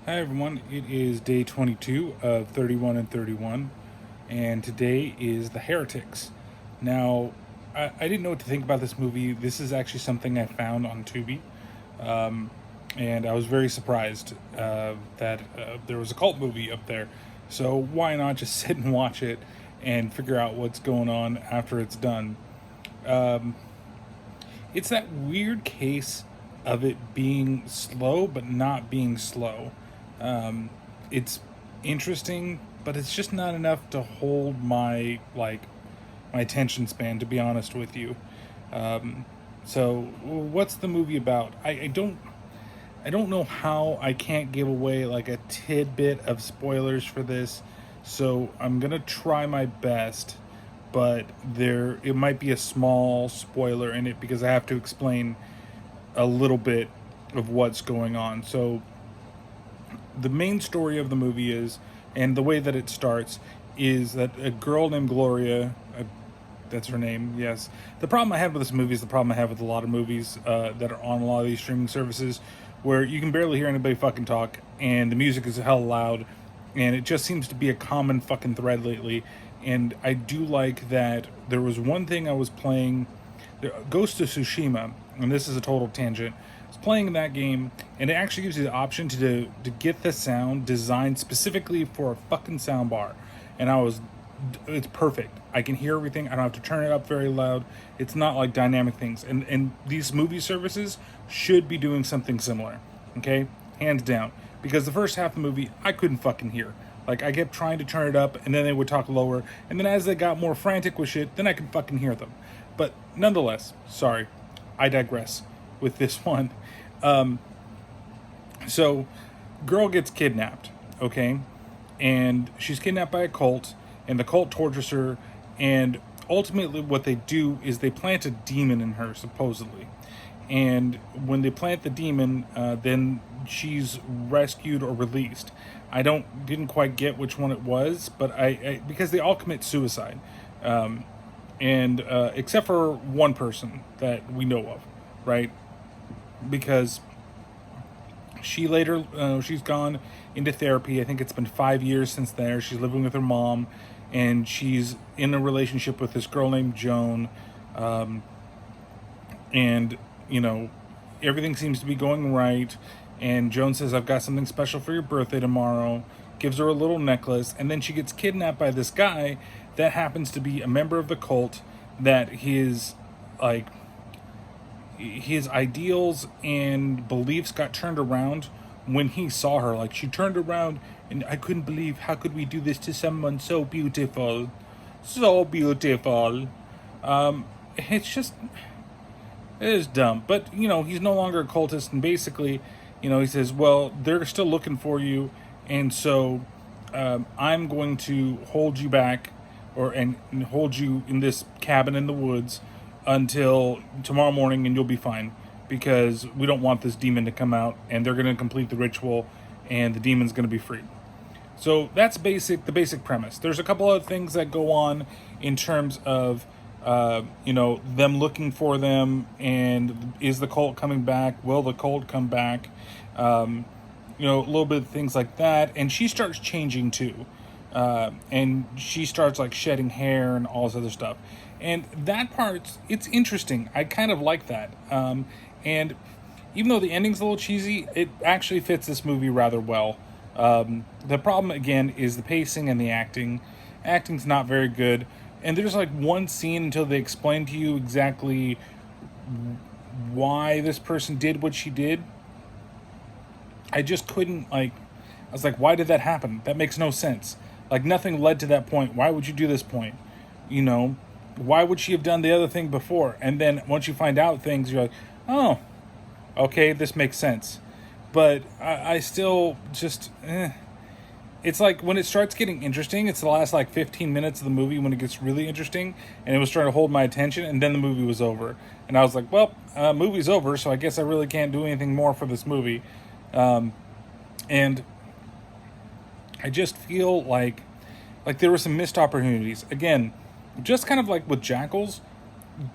Hi everyone, it is day 22 of 31 and 31, and today is The Heretics. Now, I didn't know what to think about this movie. This is actually something I found on Tubi, and I was very surprised that there was a cult movie up there. So why not just sit and watch it and figure out what's going on after it's done? It's that weird case of it being slow but not being slow. It's interesting, but it's just not enough to hold my attention span. To be honest with you, so what's the movie about? I don't know how I can't give away like a tidbit of spoilers for this, so I'm gonna try my best. But there, it might be a small spoiler in it because I have to explain a little bit of what's going on. So the main story of the movie is, and the way that it starts, is that a girl named Gloria, that's her name, yes. The problem I have with this movie is the problem I have with a lot of movies that are on a lot of these streaming services, where you can barely hear anybody fucking talk, and the music is hell loud, and it just seems to be a common fucking thread lately. And I do like that there was one thing I was playing, Ghost of Tsushima, and this is a total tangent. I was playing that game, and it actually gives you the option to get the sound designed specifically for a fucking sound bar, and it's perfect. I can hear everything. I don't have to turn it up very loud. It's not like dynamic things, and these movie services should be doing something similar. Okay, hands down, because the first half of the movie I couldn't fucking hear. Like, I kept trying to turn it up, and then they would talk lower, and then as they got more frantic with shit, then I could fucking hear them. But nonetheless, sorry, I digress with this one. So, girl gets kidnapped, okay? And she's kidnapped by a cult, and the cult tortures her, and ultimately what they do is they plant a demon in her, supposedly. And when they plant the demon, then she's rescued or released. I didn't quite get which one it was, but I because they all commit suicide, and except for one person that we know of, right? Because she's gone into therapy. I think it's been 5 years since there. She's living with her mom, and she's in a relationship with this girl named Joan, and everything seems to be going right. And Joan says, "I've got something special for your birthday tomorrow." Gives her a little necklace, and then she gets kidnapped by this guy that happens to be a member of the cult. That like his ideals and beliefs got turned around when he saw her. Like, she turned around, and I couldn't believe, how could we do this to someone so beautiful, so beautiful. It's just, it is dumb. But he's no longer a cultist, and basically, he says, well, they're still looking for you, and so I'm going to hold you back, and hold you in this cabin in the woods until tomorrow morning, and you'll be fine, because we don't want this demon to come out, and they're going to complete the ritual, and the demon's going to be freed. So that's the basic premise. There's a couple other things that go on in terms of them looking for them, and is the cult coming back? Will the cult come back? A little bit of things like that. And she starts changing too, and she starts like shedding hair and all this other stuff. And that part, it's interesting. I kind of like that. And even though the ending's a little cheesy, it actually fits this movie rather well. The problem, again, is the pacing and the acting. Acting's not very good. And there's like one scene until they explain to you exactly why this person did what she did. I just couldn't, I was like, why did that happen? That makes no sense. Like, nothing led to that point. Why would you do this point? Why would she have done the other thing before? And then once you find out things, you're like, oh, okay, this makes sense. But I still just, It's like when it starts getting interesting, it's the last like 15 minutes of the movie when it gets really interesting, and it was trying to hold my attention, and then the movie was over. And I was like, well, movie's over, so I guess I really can't do anything more for this movie. And I just feel like there were some missed opportunities. Again, just kind of like with Jackals,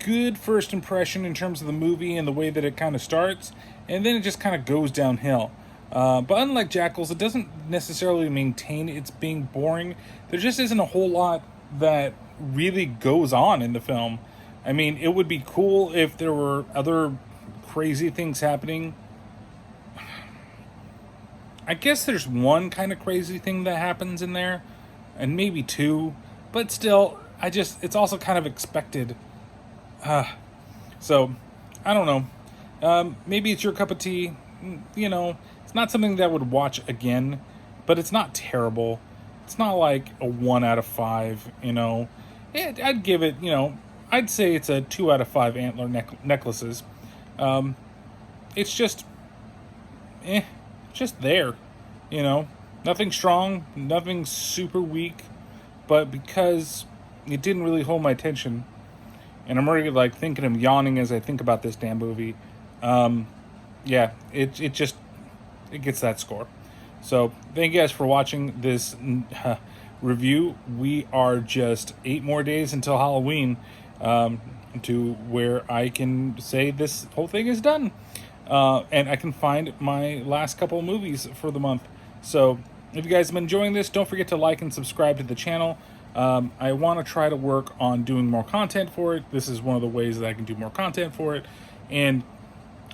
good first impression in terms of the movie and the way that it kind of starts, and then it just kind of goes downhill. But unlike Jackals, it doesn't necessarily maintain its being boring. There just isn't a whole lot that really goes on in the film. I mean, it would be cool if there were other crazy things happening. I guess there's one kind of crazy thing that happens in there, and maybe two, but still, it's also kind of expected. So, I don't know. Maybe it's your cup of tea. It's not something that I would watch again, but it's not terrible. It's not like a 1 out of 5, I'd give it, I'd say it's a 2 out of 5 antler necklaces. It's just there, Nothing strong, nothing super weak, but because it didn't really hold my attention, and I'm already like thinking of yawning as I think about this damn movie. Yeah, it gets that score. So thank you guys for watching this review. We are just 8 more days until Halloween, to where I can say this whole thing is done, and I can find my last couple of movies for the month. So if you guys have been enjoying this, don't forget to like and subscribe to the channel. I want to try to work on doing more content for it. This is one of the ways that I can do more content for it, and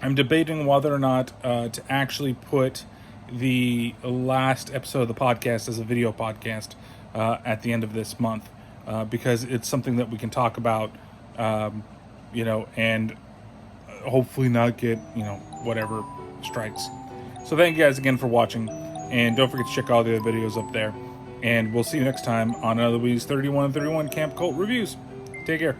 I'm debating whether or not to actually put the last episode of the podcast as a video podcast at the end of this month, because it's something that we can talk about, and hopefully not get, whatever strikes. So thank you guys again for watching, and don't forget to check all the other videos up there. And we'll see you next time on another Louise 3131 Camp Cult Reviews. Take care.